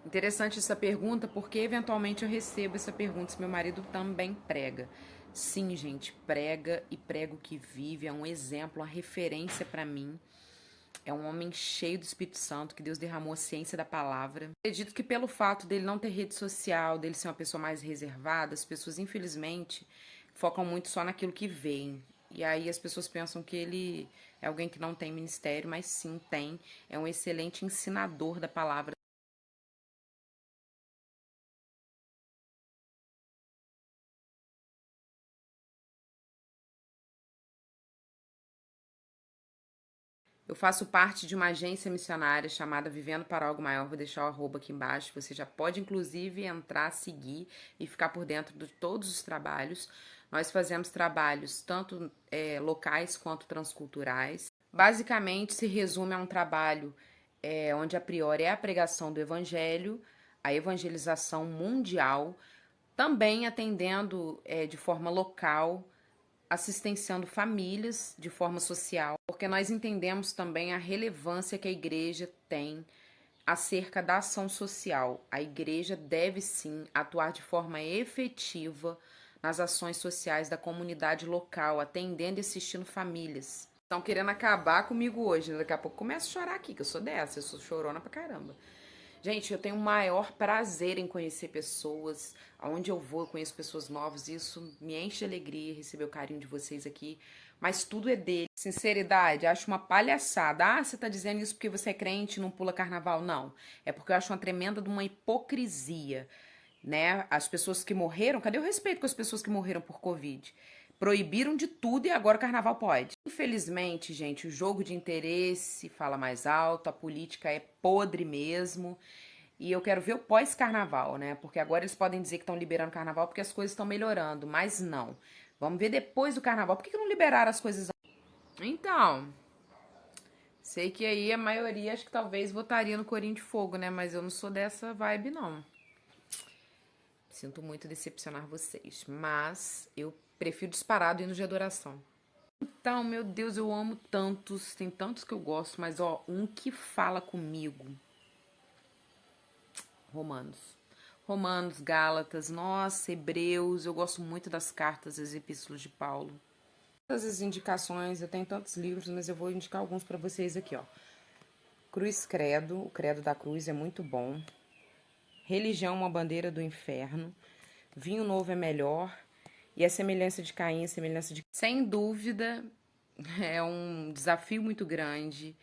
Interessante essa pergunta, porque eventualmente eu recebo essa pergunta se meu marido também prega. Sim, gente, prega e prega o que vive, é um exemplo, uma referência para mim. É um homem cheio do Espírito Santo, que Deus derramou a ciência da palavra. Acredito que pelo fato dele não ter rede social, dele ser uma pessoa mais reservada, as pessoas, infelizmente, focam muito só naquilo que veem. E aí as pessoas pensam que ele é alguém que não tem ministério, mas sim tem. É um excelente ensinador da palavra. Eu faço parte de uma agência missionária chamada Vivendo para Algo Maior. Vou deixar o arroba aqui embaixo. Você já pode, inclusive, entrar, seguir e ficar por dentro de todos os trabalhos. Nós fazemos trabalhos tanto locais quanto transculturais. Basicamente, se resume a um trabalho onde a priori é a pregação do evangelho, a evangelização mundial, também atendendo de forma local, assistenciando famílias de forma social, porque nós entendemos também a relevância que a igreja tem acerca da ação social. A igreja deve sim atuar de forma efetiva nas ações sociais da comunidade local, atendendo e assistindo famílias. Estão querendo acabar comigo hoje, daqui a pouco começo a chorar aqui, que eu sou dessa, eu sou chorona pra caramba. Gente, eu tenho o maior prazer em conhecer pessoas. Aonde eu vou, eu conheço pessoas novas. Isso me enche de alegria receber o carinho de vocês aqui. Mas tudo é dele. Sinceridade, acho uma palhaçada. Ah, você tá dizendo isso porque você é crente e não pula carnaval? Não. É porque eu acho uma tremenda de uma hipocrisia, né? As pessoas que morreram, cadê o respeito com as pessoas que morreram por Covid? Proibiram de tudo e agora o carnaval pode. Infelizmente, gente, o jogo de interesse fala mais alto, a política é podre mesmo. E eu quero ver o pós-carnaval, né? Porque agora eles podem dizer que estão liberando carnaval porque as coisas estão melhorando, mas não. Vamos ver depois do carnaval. Por que não liberaram as coisas antes? Então, sei que aí a maioria acho que talvez votaria no Corinho de Fogo, né? Mas eu não sou dessa vibe, não. Sinto muito decepcionar vocês, mas eu prefiro disparado hino de adoração. Então, meu Deus, eu amo tantos, tem tantos que eu gosto, mas ó, um que fala comigo. Romanos. Romanos, Gálatas, nossa, Hebreus, eu gosto muito das cartas, das epístolas de Paulo. Todas as indicações, eu tenho tantos livros, mas eu vou indicar alguns para vocês aqui, ó. Cruz Credo, o Credo da Cruz é muito bom. Religião, uma bandeira do inferno. Vinho novo é melhor. E a semelhança de Caim, a semelhança de... Sem dúvida, é um desafio muito grande.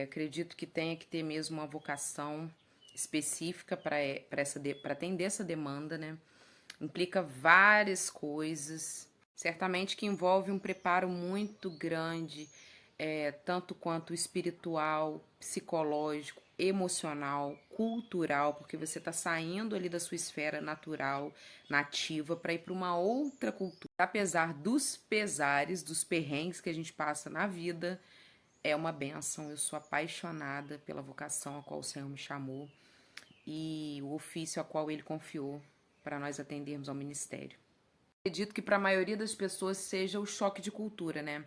Acredito que tenha que ter mesmo uma vocação específica para atender essa demanda, né? Implica várias coisas, certamente que envolve um preparo muito grande, tanto quanto espiritual, psicológico, emocional, cultural, porque você está saindo ali da sua esfera natural, nativa, para ir para uma outra cultura. Apesar dos pesares, dos perrengues que a gente passa na vida, é uma bênção. Eu sou apaixonada pela vocação a qual o Senhor me chamou e o ofício a qual Ele confiou para nós atendermos ao ministério. Acredito que para a maioria das pessoas seja o choque de cultura, né?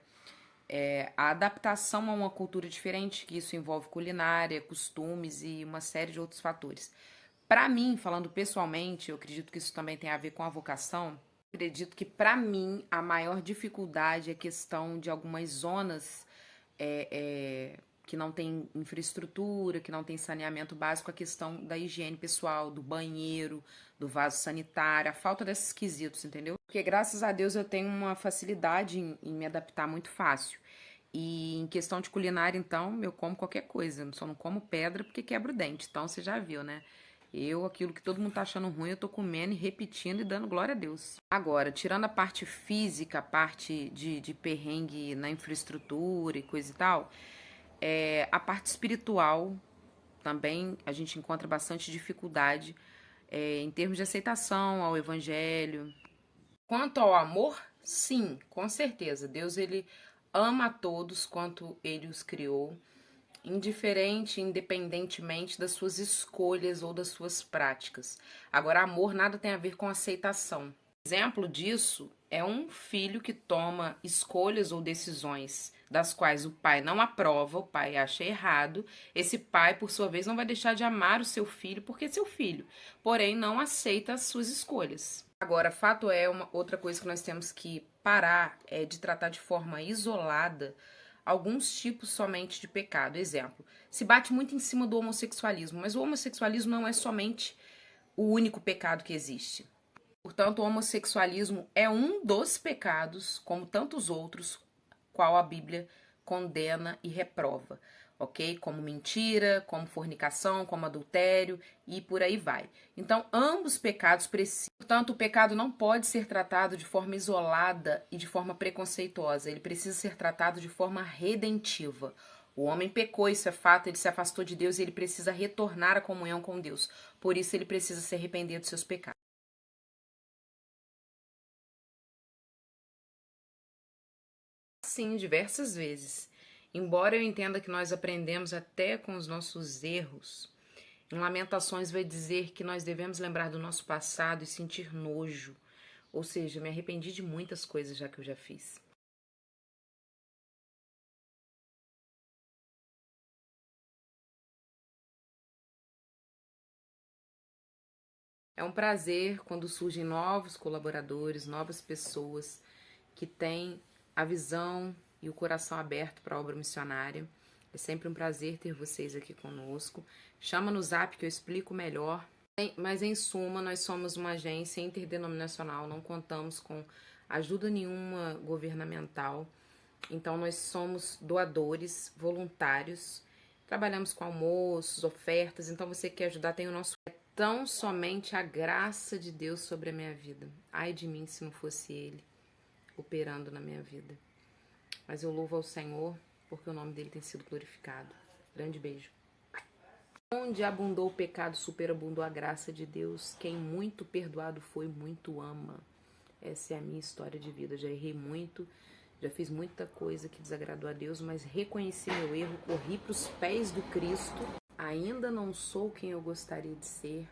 A adaptação a uma cultura diferente, que isso envolve culinária, costumes e uma série de outros fatores. Para mim, falando pessoalmente, eu acredito que isso também tem a ver com a vocação. Acredito que para mim a maior dificuldade é a questão de algumas zonas que não tem infraestrutura, que não tem saneamento básico, a questão da higiene pessoal, do banheiro, do vaso sanitário, a falta desses quesitos, entendeu? Porque graças a Deus eu tenho uma facilidade em me adaptar muito fácil. E em questão de culinária, então, eu como qualquer coisa, só não como pedra porque quebra o dente. Então você já viu, né? Eu, aquilo que todo mundo tá achando ruim, eu tô comendo e repetindo e dando glória a Deus. Agora, tirando a parte física, a parte de perrengue na infraestrutura e coisa e tal, a parte espiritual também a gente encontra bastante dificuldade em termos de aceitação ao evangelho. Quanto ao amor, sim, com certeza. Deus, ele ama a todos quanto ele os criou, independentemente das suas escolhas ou das suas práticas. Agora, amor nada tem a ver com aceitação. Exemplo disso é um filho que toma escolhas ou decisões das quais o pai não aprova, o pai acha errado. Esse pai, por sua vez, não vai deixar de amar o seu filho porque é seu filho, porém não aceita as suas escolhas. Agora, fato é, uma outra coisa que nós temos que parar é de tratar de forma isolada alguns tipos somente de pecado. Exemplo, se bate muito em cima do homossexualismo, mas o homossexualismo não é somente o único pecado que existe. Portanto, o homossexualismo é um dos pecados, como tantos outros, qual a Bíblia condena e reprova, ok? Como mentira, como fornicação, como adultério e por aí vai. Então, ambos pecados precisam. Portanto, o pecado não pode ser tratado de forma isolada e de forma preconceituosa. Ele precisa ser tratado de forma redentiva. O homem pecou, isso é fato, ele se afastou de Deus e ele precisa retornar à comunhão com Deus. Por isso, ele precisa se arrepender dos seus pecados. Sim, diversas vezes. Embora eu entenda que nós aprendemos até com os nossos erros, em Lamentações vai dizer que nós devemos lembrar do nosso passado e sentir nojo. Ou seja, me arrependi de muitas coisas já que eu já fiz. É um prazer quando surgem novos colaboradores, novas pessoas que têm a visão e o coração aberto para a obra missionária. É sempre um prazer ter vocês aqui conosco. Chama no zap que eu explico melhor. Mas em suma, nós somos uma agência interdenominacional, não contamos com ajuda nenhuma governamental. Então nós somos doadores, voluntários, trabalhamos com almoços, ofertas. Então você quer ajudar, tem o nosso tão somente a graça de Deus sobre a minha vida. Ai de mim se não fosse Ele operando na minha vida. Mas eu louvo ao Senhor porque o nome dele tem sido glorificado. Grande beijo. Onde abundou o pecado, superabundou a graça de Deus. Quem muito perdoado foi, muito ama. Essa é a minha história de vida. Já errei muito, já fiz muita coisa que desagradou a Deus, mas reconheci meu erro, corri para os pés do Cristo. Ainda não sou quem eu gostaria de ser,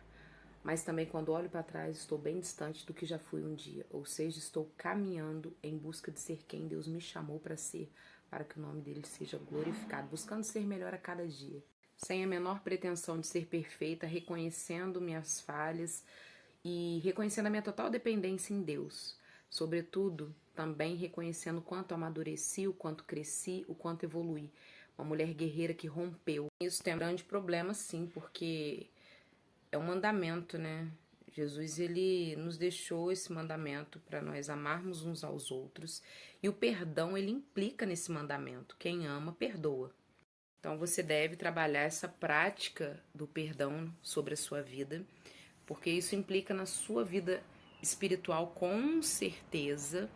mas também quando olho para trás estou bem distante do que já fui um dia. Ou seja, estou caminhando em busca de ser quem Deus me chamou para ser, para que o nome dele seja glorificado, buscando ser melhor a cada dia. Sem a menor pretensão de ser perfeita, reconhecendo minhas falhas e reconhecendo a minha total dependência em Deus. Sobretudo, também reconhecendo o quanto amadureci, o quanto cresci, o quanto evoluí. Uma mulher guerreira que rompeu. Isso tem um grande problema, sim, porque é um mandamento, né? Jesus, ele nos deixou esse mandamento para nós amarmos uns aos outros. E o perdão, ele implica nesse mandamento. Quem ama, perdoa. Então, você deve trabalhar essa prática do perdão sobre a sua vida, porque isso implica na sua vida espiritual com certeza,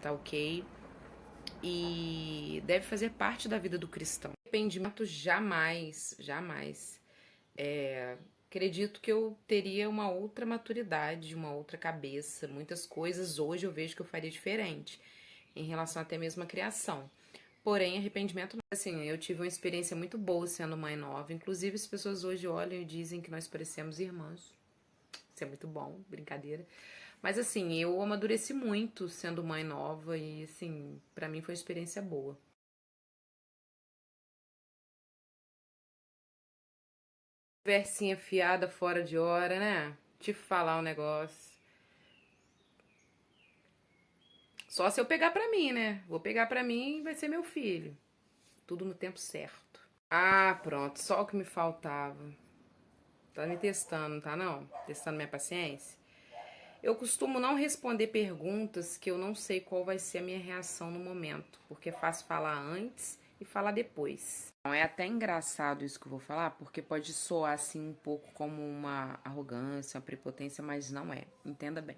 tá ok? E deve fazer parte da vida do cristão. Arrependimento jamais, jamais. Acredito que eu teria uma outra maturidade, uma outra cabeça. Muitas coisas hoje eu vejo que eu faria diferente, em relação até mesmo à criação. Porém, arrependimento, assim, eu tive uma experiência muito boa sendo mãe nova. Inclusive, as pessoas hoje olham e dizem que nós parecemos irmãs. Isso é muito bom, brincadeira. Mas, assim, eu amadureci muito sendo mãe nova e, assim, pra mim foi uma experiência boa. Versinha fiada fora de hora, né? Te falar um negócio. Só se eu pegar pra mim, né? Vou pegar pra mim e vai ser meu filho. Tudo no tempo certo. Ah, pronto. Só o que me faltava. Tá me testando, tá não? Testando minha paciência? Eu costumo não responder perguntas que eu não sei qual vai ser a minha reação no momento, porque é fácil falar antes e falar depois. Então, é até engraçado isso que eu vou falar, porque pode soar assim um pouco como uma arrogância, uma prepotência, mas não é. Entenda bem.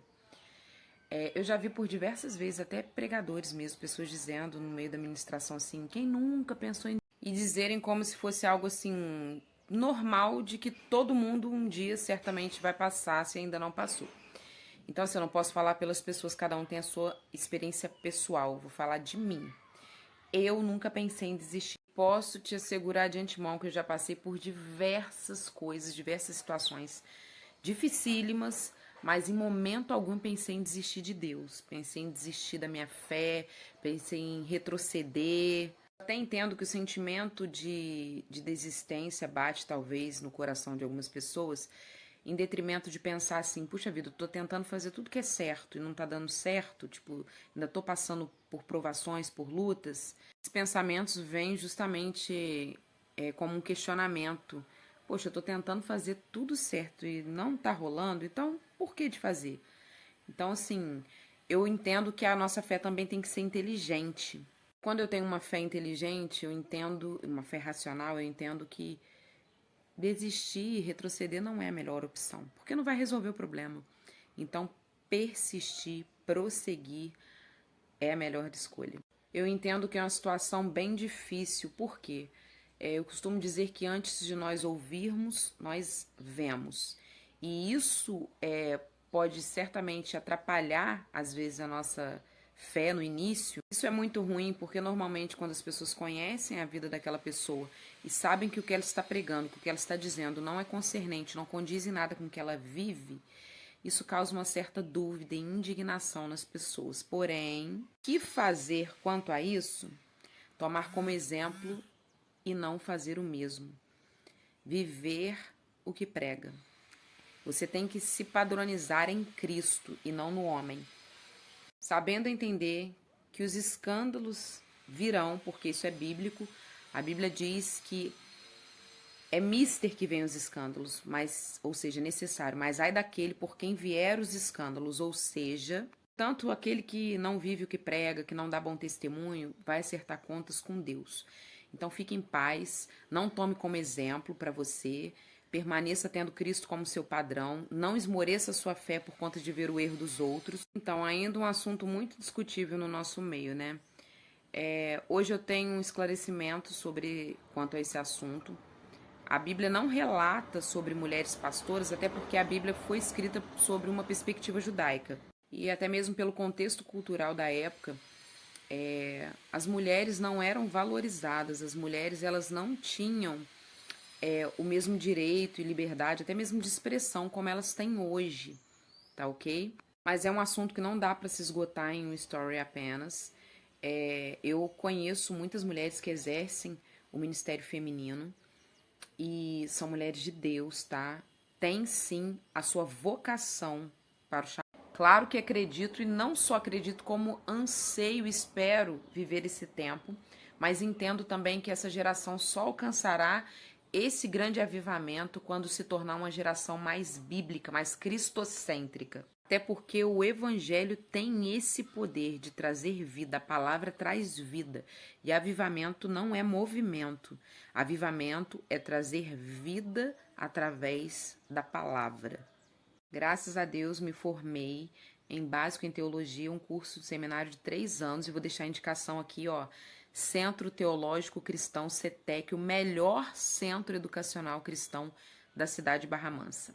Eu já vi por diversas vezes, até pregadores mesmo, pessoas dizendo no meio da ministração assim, quem nunca pensou em... E dizerem como se fosse algo assim, normal, de que todo mundo um dia certamente vai passar, se ainda não passou. Então, assim, eu não posso falar pelas pessoas, cada um tem a sua experiência pessoal, vou falar de mim. Eu nunca pensei em desistir. Posso te assegurar de antemão que eu já passei por diversas coisas, diversas situações dificílimas, mas em momento algum pensei em desistir de Deus, pensei em desistir da minha fé, pensei em retroceder. Até entendo que o sentimento de desistência bate talvez no coração de algumas pessoas, em detrimento de pensar assim, puxa vida, eu tô tentando fazer tudo que é certo e não tá dando certo, tipo, ainda tô passando por provações, por lutas. Esses pensamentos vêm justamente como um questionamento. Poxa, eu tô tentando fazer tudo certo e não tá rolando, então por que de fazer? Então, assim, eu entendo que a nossa fé também tem que ser inteligente. Quando eu tenho uma fé inteligente, eu entendo, uma fé racional, eu entendo que desistir e retroceder não é a melhor opção, porque não vai resolver o problema. Então, persistir, prosseguir é a melhor escolha. Eu entendo que é uma situação bem difícil, porque eu costumo dizer que antes de nós ouvirmos, nós vemos. E isso pode certamente atrapalhar, às vezes, a nossa fé no início. Isso é muito ruim, porque normalmente quando as pessoas conhecem a vida daquela pessoa e sabem que o que ela está pregando, que o que ela está dizendo não é concernente, não condiz em nada com o que ela vive, isso causa uma certa dúvida e indignação nas pessoas. Porém, o que fazer quanto a isso? Tomar como exemplo e não fazer o mesmo. Viver o que prega. Você tem que se padronizar em Cristo e não no homem. Sabendo entender que os escândalos virão, porque isso é bíblico. A Bíblia diz que é mister que vem os escândalos, mas, ou seja, necessário, mas ai daquele por quem vier os escândalos, ou seja, tanto aquele que não vive o que prega, que não dá bom testemunho, vai acertar contas com Deus. Então fique em paz, não tome como exemplo para você, permaneça tendo Cristo como seu padrão, não esmoreça sua fé por conta de ver o erro dos outros. Então, ainda um assunto muito discutível no nosso meio, né? Hoje eu tenho um esclarecimento sobre quanto a esse assunto. A Bíblia não relata sobre mulheres pastoras, até porque a Bíblia foi escrita sobre uma perspectiva judaica. E até mesmo pelo contexto cultural da época, as mulheres não eram valorizadas, as mulheres elas não tinham o mesmo direito e liberdade, até mesmo de expressão, como elas têm hoje, tá ok? Mas é um assunto que não dá para se esgotar em um story apenas. Eu conheço muitas mulheres que exercem o ministério feminino, e são mulheres de Deus, tá? Tem sim a sua vocação para o chamado. Claro que acredito, e não só acredito, como anseio e espero viver esse tempo, mas entendo também que essa geração só alcançará esse grande avivamento quando se tornar uma geração mais bíblica, mais cristocêntrica. Até porque o evangelho tem esse poder de trazer vida, a palavra traz vida. E avivamento não é movimento. Avivamento é trazer vida através da palavra. Graças a Deus me formei em básico em teologia, um curso de seminário de 3 anos, e vou deixar a indicação aqui, ó. Centro Teológico Cristão CETEC, o melhor centro educacional cristão da cidade de Barra Mansa.